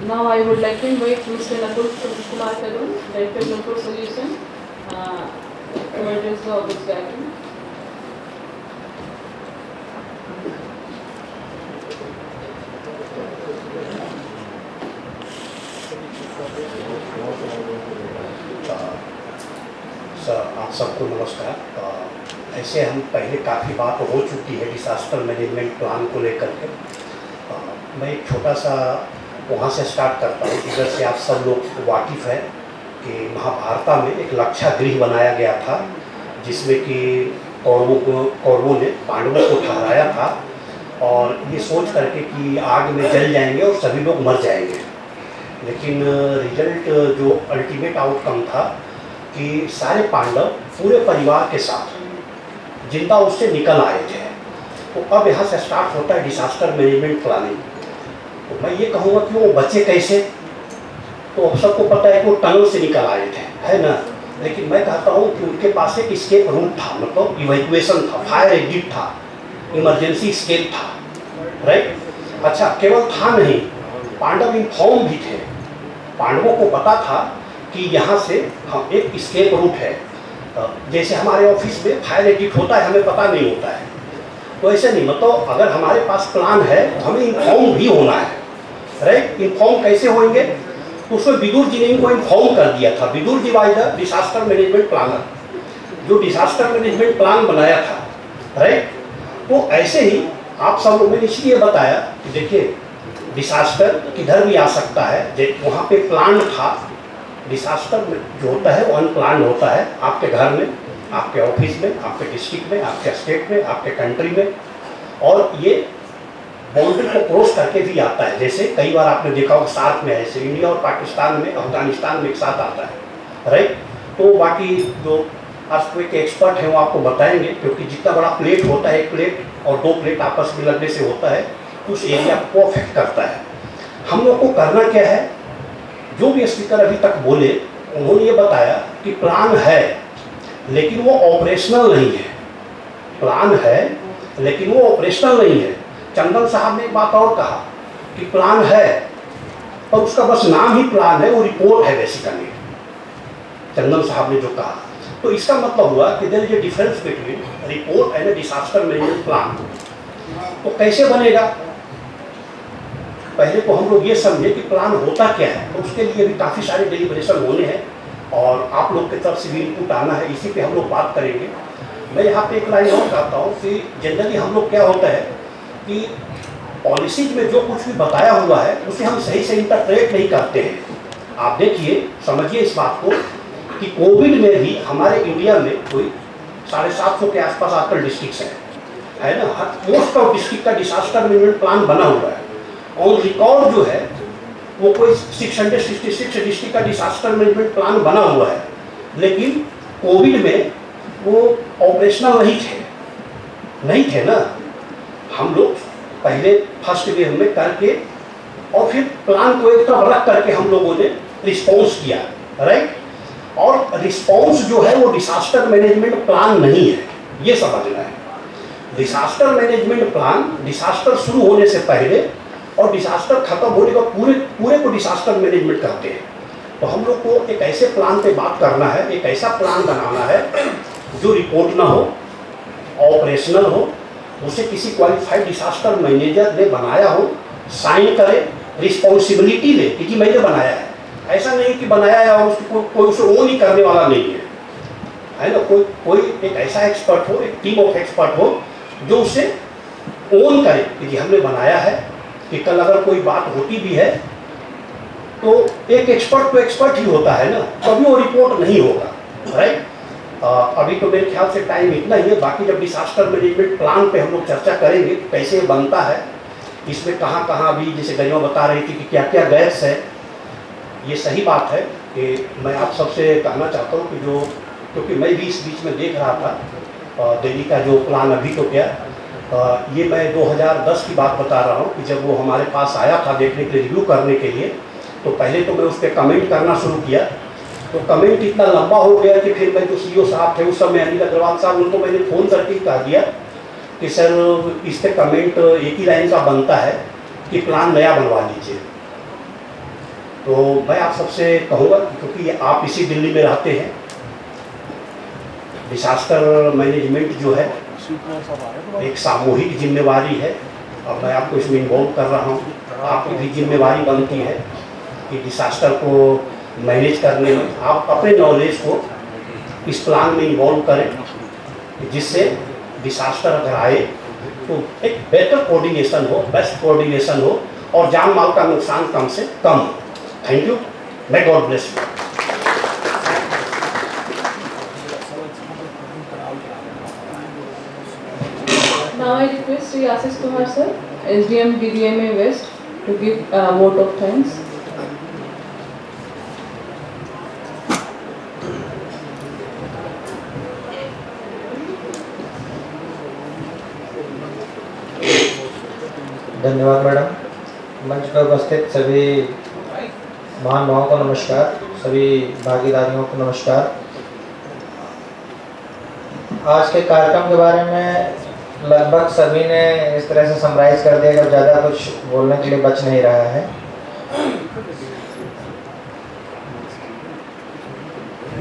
Now I would like to invite Mr. Nakul Kumar Karun, Director Local Solution, to address the August gathering. आप सबको नमस्कार। ऐसे हम पहले काफ़ी बात हो चुकी है डिसास्टर मैनेजमेंट प्लान को लेकर के। मैं एक छोटा सा वहाँ से स्टार्ट करता हूँ जिधर से आप सब लोग वाकिफ़ हैं कि महाभारत में एक लाक्षागृह बनाया गया था जिसमें कि कौरवों ने पांडवों को ठहराया था और ये सोच करके कि आग में जल जाएंगे और सभी लोग मर जाएंगे। लेकिन रिजल्ट जो अल्टीमेट आउटकम था कि सारे पांडव पूरे परिवार के साथ जिंदा उससे निकल आए थे। तो अब यहाँ से स्टार्ट होता है डिसास्टर मैनेजमेंट प्लानिंग। तो मैं ये कहूँगा कि वो बचे कैसे, तो सबको पता है कि वो टनल से निकल आए थे, है ना। लेकिन मैं कहता हूँ कि उनके पास एक स्केप रूट था, मतलब इवैक्यूएशन था, फायर एग्जिट था, इमरजेंसी स्केप था, राइट। अच्छा, केवल था नहीं, पांडव इन्फॉर्म भी थे। पांडवों को पता था कि यहाँ से हम एक स्केप रूट है। जैसे हमारे ऑफिस में फायर एग्जिट होता है, हमें पता नहीं होता है, तो ऐसे नहीं, मतलब अगर हमारे पास प्लान है तो हमें इन्फॉर्म भी होना है, राइट। इन्फॉर्म कैसे होंगे, तो उसमें विदुर जी ने इनको इन्फॉर्म कर दिया था। Vidur ji was the disaster management planner, जो डिसास्टर मैनेजमेंट प्लान बनाया था, राइट। तो ऐसे ही आप सब लोगों ने इसलिए बताया कि देखिए डिसास्टर किधर भी आ सकता है। वहाँ पे प्लान था, डिसास्टर जो होता है वो अनप्लान होता है, आपके घर में, आपके ऑफिस में, आपके डिस्ट्रिक्ट में, आपके स्टेट में, आपके कंट्री में, और ये बाउंड्री को क्रॉस करके भी आता है। जैसे कई बार आपने देखा होगा साथ में, ऐसे इंडिया और पाकिस्तान में, अफगानिस्तान में एक साथ आता है, राइट। तो बाकी जो अर्थक्वेक के एक्सपर्ट हैं वो आपको बताएंगे, क्योंकि जितना बड़ा प्लेट होता है, एक प्लेट और दो प्लेट आपस में लगने से होता है, उस एरिया को अफेक्ट करता है। हम लोग को करना क्या है, जो भी स्पीकर अभी तक बोले उन्होंने ये बताया कि प्लान है लेकिन वो ऑपरेशनल नहीं है। प्लान है लेकिन वो ऑपरेशनल नहीं है। चंदन साहब ने एक बात और कहा कि प्लान है पर उसका बस नाम ही प्लान है, वो रिपोर्ट है बेसिकली, चंदन साहब ने जो कहा। तो इसका मतलब हुआ कि there is a difference between report and a disaster management plan. तो कैसे बनेगा, पहले तो हम लोग ये समझे कि प्लान होता क्या है। तो उसके लिए भी काफ़ी सारे डेलिब्रेशन होने हैं और आप लोग की तरफ से भी इनपुट आना है, इसी पे हम लोग बात करेंगे। मैं यहाँ पे एक लाइन और कहता हूँ कि जनरली हम लोग क्या होता है कि पॉलिसीज में जो कुछ भी बताया हुआ है उसे हम सही से इंटरप्रेट नहीं करते हैं। आप देखिए, समझिए इस बात को कि कोविड में भी हमारे इंडिया में कोई 750 के आसपास आजकल डिस्ट्रिक्ट्स है ना। मोस्ट ऑफ डिस्ट्रिक्ट का डिसास्टर मैनेजमेंट प्लान बना हुआ है। और रिकॉर्ड जो है वो कोई 666 डिस्ट्रिक्ट का डिसास्टर मैनेजमेंट प्लान बना हुआ है, लेकिन कोविड में वो ऑपरेशनल नहीं थे ना। हम लोग पहले फर्स्ट वेव में करके और फिर प्लान को एक तरफ रख करके हम लोगों ने रिस्पॉन्स किया, राइट। और रिस्पॉन्स जो है वो डिसास्टर मैनेजमेंट प्लान नहीं है, ये समझना है। डिसास्टर मैनेजमेंट प्लान डिसास्टर शुरू होने से पहले और डिसास्टर खत्म होने का पूरे को डिसास्टर मैनेजमेंट कहते हैं। तो हम लोग को एक ऐसे प्लान पे बात करना है, एक ऐसा प्लान बनाना है जो रिपोर्ट ना हो, ऑपरेशनल हो, उसे किसी क्वालिफाइड डिसास्टर मैनेजर ने बनाया हो, साइन करे, रिस्पॉन्सिबिलिटी ले कि जी मैंने बनाया है। ऐसा नहीं कि बनाया है और उसको कोई उसे ओन ही करने वाला नहीं है ना। कोई एक ऐसा एक्सपर्ट हो, एक टीम ऑफ एक्सपर्ट हो जो उसे ओन करे कि जी हमने बनाया है, कि कल अगर कोई बात होती भी है तो एक एक्सपर्ट तो एक्सपर्ट ही होता है ना, कभी वो रिपोर्ट नहीं होगा, राइट। अभी तो मेरे ख्याल से टाइम इतना ही है। बाकी जब डिसास्टर मैनेजमेंट प्लान पे हम लोग चर्चा करेंगे कैसे बनता है, इसमें कहाँ कहाँ भी, जैसे गरिमा बता रही थी कि क्या क्या गैप्स है, ये सही बात है। कि मैं आप सबसे कहना चाहता हूँ कि जो, क्योंकि मैं भी इस बीच में देख रहा था दिल्ली का जो प्लान अभी तो क्या, ये मैं 2010 की बात बता रहा हूँ कि जब वो हमारे पास आया था देखने के लिए, रिव्यू करने के लिए, तो पहले तो मैं उस पर कमेंट करना शुरू किया। तो कमेंट इतना लंबा हो गया कि फिर मैं जो सीईओ साहब थे उस समय, अनिल अग्रवाल साहब, उनको मैंने फ़ोन करके कह दिया कि सर इस पर कमेंट एक ही लाइन का बनता है कि प्लान नया बनवा लीजिए। तो मैं आप सबसे कहूँगा क्योंकि आप इसी दिल्ली में रहते हैं, डिसास्टर मैनेजमेंट जो है एक सामूहिक जिम्मेवारी है और मैं आपको इसमें इन्वॉल्व कर रहा हूँ। आपकी भी जिम्मेवारी बनती है कि डिसास्टर को मैनेज करने में आप अपने नॉलेज को इस प्लान में इन्वॉल्व करें, जिससे डिसास्टर अगर आए तो एक बेटर कोऑर्डिनेशन हो, बेस्ट कोऑर्डिनेशन हो और जान माल का नुकसान कम से कम हो। Thank you, may God bless you. Now I request Sri Ashish Kumar sir, SDM DDMA West, to give a vote of thanks. धन्यवाद मैडम। मंच पर उपस्थित सभी महानुभावों को नमस्कार, सभी भागीदारियों को नमस्कार। आज के कार्यक्रम के बारे में लगभग सभी ने इस तरह से समराइज कर दिया कि ज़्यादा कुछ बोलने के लिए बच नहीं रहा है।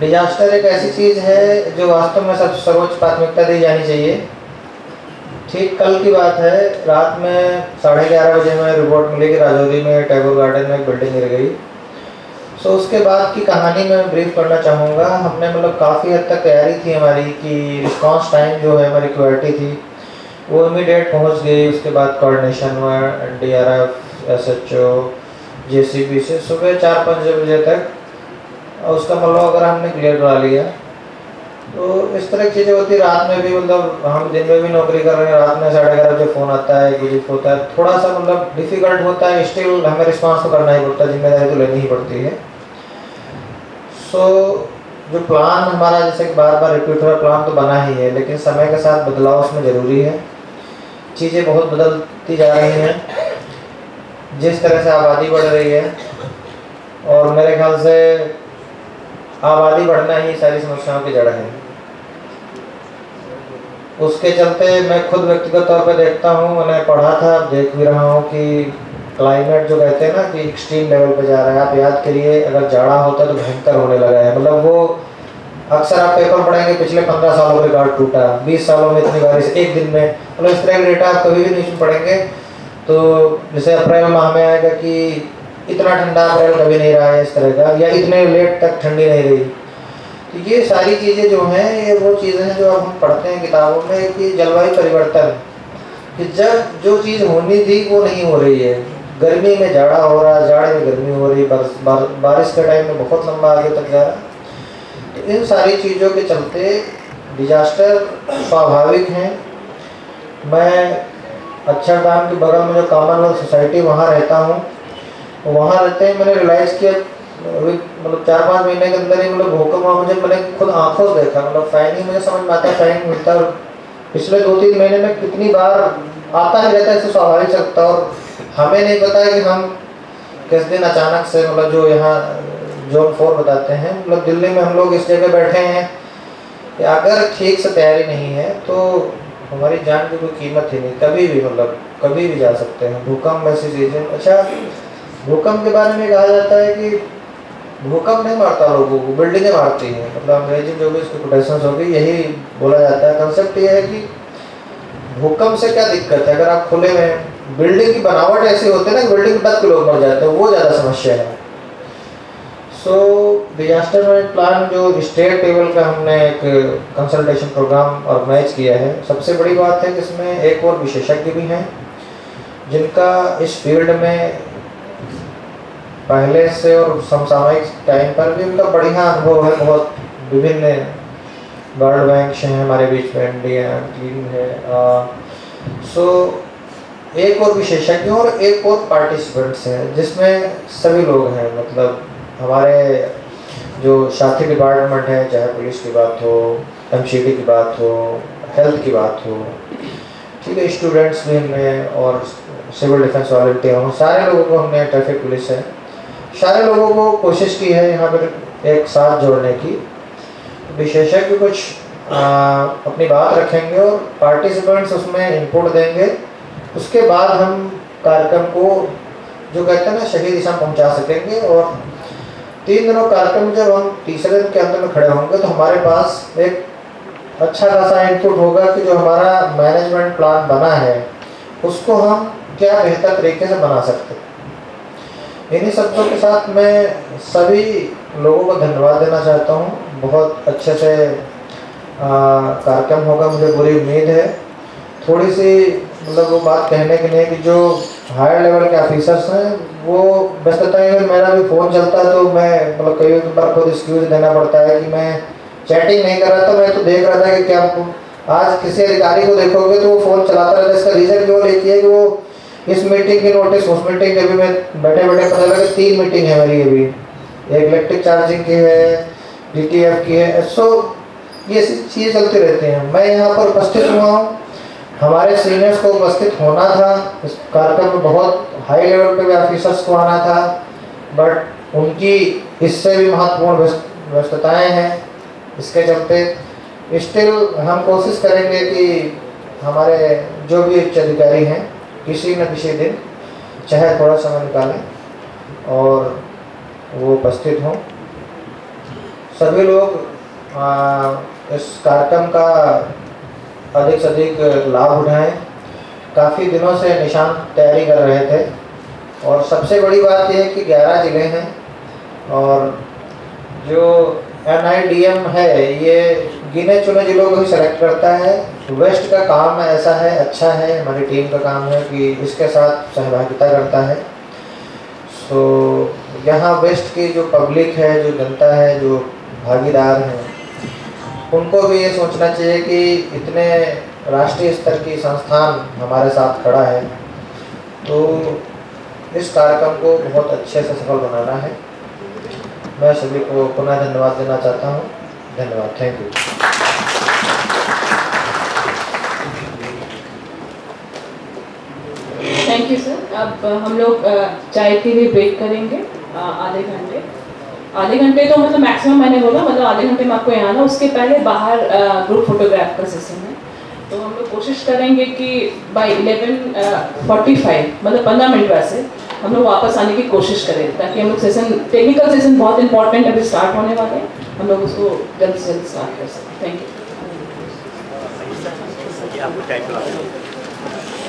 डिजास्टर एक ऐसी चीज़ है जो वास्तव में सबसे सर्वोच्च प्राथमिकता दी जानी चाहिए। ठीक कल की बात है, रात में 11:30 बजे में रिपोर्ट मिली कि राजौरी में टैगोर गार्डन में एक बिल्डिंग गिर गई। सो उसके बाद की कहानी मैं ब्रीफ करना चाहूँगा। हमने मतलब काफ़ी हद तक तैयारी थी हमारी कि रिस्पांस टाइम जो है हमारी क्वालिटी थी वो इमीडिएट पहुँच गई। उसके बाद कोऑर्डिनेशन हुआ NDRF, SHO, JCB से सुबह 4-5 बजे तक, और उसका मतलब अगर हमने क्लियर करा लिया तो इस तरह की चीज़ें होती। रात में भी मतलब हम दिन में भी नौकरी कर रहे हैं, रात में 11:30 बजे फ़ोन आता है, विजिट होता है, थोड़ा सा मतलब डिफ़िकल्ट होता है। स्टिल हमें रिस्पांस तो करना ही पड़ता है, जिम्मेदारी तो लेनी ही पड़ती है। सो जो प्लान हमारा जैसे कि बार बार रिपीट हो रहा, प्लान तो बना ही है, लेकिन समय के साथ बदलाव उसमें ज़रूरी है। चीज़ें बहुत बदलती जा रही हैं, जिस तरह से आबादी बढ़ रही है, और मेरे ख्याल से आबादी बढ़ना ही सारी समस्याओं की जड़ है। उसके चलते मैं खुद व्यक्तिगत तौर पे देखता हूँ, मैंने पढ़ा था, देख भी रहा हूँ कि क्लाइमेट जो कहते हैं ना कि एक्सट्रीम लेवल पे जा रहा है। आप याद करिए, अगर जाड़ा होता तो भयंकर होने लगा है। मतलब वो अक्सर आप पेपर पढ़ेंगे पिछले 15 सालों में रिकॉर्ड टूटा, 20 सालों में इतनी बारिश एक दिन में, मतलब इस तरह का डेटा आप कभी भी न्यूज़ में पढ़ेंगे तो जैसे अप्रैल माह में आएगा कि इतना ठंडा अप्रैल कभी नहीं रहा है इस तरह का, या इतने लेट तक ठंडी नहीं रही। तो ये सारी चीज़ें जो हैं ये वो चीज़ें हैं जो अब हम पढ़ते हैं किताबों में कि जलवायु परिवर्तन, कि जब जो चीज़ होनी थी वो नहीं हो रही है। गर्मी में जाड़ा हो रहा है, जाड़े में गर्मी हो रही है, बारिश के टाइम में बहुत लंबा आगे तक जा रहा है। तो इन सारी चीज़ों के चलते डिजास्टर स्वाभाविक हैं। मैं अक्षरधाम के बगल में जो कॉमनवेल्थ सोसाइटी वहाँ रहता हूँ, वहाँ रहते ही मैंने रियलाइज़ किया, मतलब 4-5 महीने के अंदर ही मतलब भूकंप हुआ। मुझे मैंने खुद आंखों से देखा, मतलब फैन ही मुझे समझ में आता है, फैन मिलता है। पिछले 2-3 महीने में कितनी बार आता ही रहता है, इससे स्वाभाविक सकता। और हमें नहीं पता है कि हम किस दिन अचानक से, मतलब जो यहाँ जोन 4 बताते हैं, मतलब दिल्ली में हम लोग इस जगह बैठे हैं कि अगर ठीक से तैयारी नहीं है तो हमारी जान की कोई कीमत ही नहीं, कभी भी, मतलब कभी भी जा सकते हैं। भूकंप ऐसी चीज़ें। अच्छा, भूकंप के बारे में कहा जाता है कि भूकंप नहीं मारता लोगों को, बिल्डिंगें मारती हैं। मतलब अंग्रेजी जो भी इसकी कोटेशंस होगी यही बोला जाता है। कंसेप्ट ये है कि भूकंप से क्या दिक्कत है, अगर आप खुले में, बिल्डिंग की बनावट ऐसी होती है ना, बिल्डिंग तक के लोग मर जाते हैं, वो ज़्यादा समस्या है। सो डिजास्टर मैनेजमेंट प्लान जो स्टेट लेवल का हमने एक कंसल्टेशन प्रोग्राम ऑर्गेनाइज किया है। सबसे बड़ी बात है कि इसमें एक और विशेषज्ञ भी हैं जिनका इस फील्ड में पहले से और समसामयिक टाइम पर भी उनका बढ़िया अनुभव है। बहुत विभिन्न वर्ल्ड बैंक से हैं हमारे बीच में, इंडिया टीम है। सो एक और विशेषज्ञ और एक और पार्टिसिपेंट्स हैं जिसमें सभी लोग हैं। मतलब हमारे जो साथी डिपार्टमेंट है, चाहे पुलिस की बात हो, MCD की बात हो, हेल्थ की बात हो, ठीक है, स्टूडेंट्स भी इनमें, और सिविल डिफेंस वॉलंटियर हों, सारे लोगों को हमने, ट्रैफिक पुलिस है, सारे लोगों को कोशिश की है यहाँ पर एक साथ जोड़ने की। विशेषज्ञ कुछ अपनी बात रखेंगे और पार्टिसिपेंट्स उसमें इनपुट देंगे। उसके बाद हम कार्यक्रम को जो कहते हैं ना सही दिशा में पहुंचा सकेंगे। और 3 दिनों कार्यक्रम जब हम तीसरे दिन के अंत में खड़े होंगे तो हमारे पास एक अच्छा खासा इनपुट होगा कि जो हमारा मैनेजमेंट प्लान बना है उसको हम क्या बेहतर तरीके से बना सकते हैं। इन्हीं शब्दों के साथ मैं सभी लोगों को धन्यवाद देना चाहता हूँ। बहुत अच्छे से कार्यक्रम होगा, मुझे पूरी उम्मीद है। थोड़ी सी मतलब वो बात कहने की नहीं कि जो हायर लेवल के ऑफिसर्स हैं वो व्यस्तता है, मेरा भी फ़ोन चलता है तो मैं मतलब कई बार खुद एक्सक्यूज देना पड़ता है कि मैं चैटिंग नहीं कर रहा था। मैं तो देख रहा था कि क्या आज किसी अधिकारी को देखोगे तो वो फ़ोन चलाता रहता है। इसका रीज़न केवल एक ही है कि वो इस मीटिंग की नोटिस, उस मीटिंग की, अभी मैं बैठे बैठे पता लगा 3 मीटिंग है मेरी अभी, एक इलेक्ट्रिक चार्जिंग की है, DTF की है। सो ये चीज़ें चलती रहती हैं। मैं यहाँ पर उपस्थित हुआ हूँ, हमारे सीनियर्स को उपस्थित होना था इस कार्यक्रम में, बहुत हाई लेवल पे भी ऑफिसर्स को आना था, बट उनकी इससे भी महत्वपूर्ण व्यस्तताएं हैं। इसके चलते स्टिल हम कोशिश करेंगे कि हमारे जो भी उच्च अधिकारी हैं किसी न किसी दिन चाहे थोड़ा समय निकालें और वो उपस्थित हों। सभी लोग इस कार्यक्रम का अधिक से अधिक लाभ उठाएं। काफ़ी दिनों से निशान तैयारी कर रहे थे और सबसे बड़ी बात यह है कि 11 ज़िले हैं और जो NIDM है ये गिने चुने ज़िलों को ही सेलेक्ट करता है। वेस्ट का काम ऐसा है, अच्छा है, हमारी टीम का काम है कि इसके साथ सहभागिता करता है। सो यहाँ वेस्ट की जो पब्लिक है, जो जनता है, जो भागीदार हैं, उनको भी ये सोचना चाहिए कि इतने राष्ट्रीय स्तर की संस्थान हमारे साथ खड़ा है तो इस कार्यक्रम को बहुत अच्छे से सफल बनाना है। मैं सभी को पुनः धन्यवाद देना चाहता हूँ। धन्यवाद, thank you. Thank you sir. अब हम लोग चाय के लिए वेट करेंगे आधे घंटे तो मतलब मैक्सिमम मैंने बोला, मतलब आधे घंटे में आपको यहाँ आना। उसके पहले बाहर ग्रुप फोटोग्राफ का सेशन है तो हम लोग कोशिश करेंगे कि बाय 11:45 मतलब 15 मिनट वैसे हम लोग वापस आने की कोशिश करें ताकि हम लोग सेशन, टेक्निकल सेशन बहुत इंपॉर्टेंट अभी स्टार्ट होने वाले हैं, हम लोग उसको जल्द से जल्द स्टार्ट कर सकें। Thank you.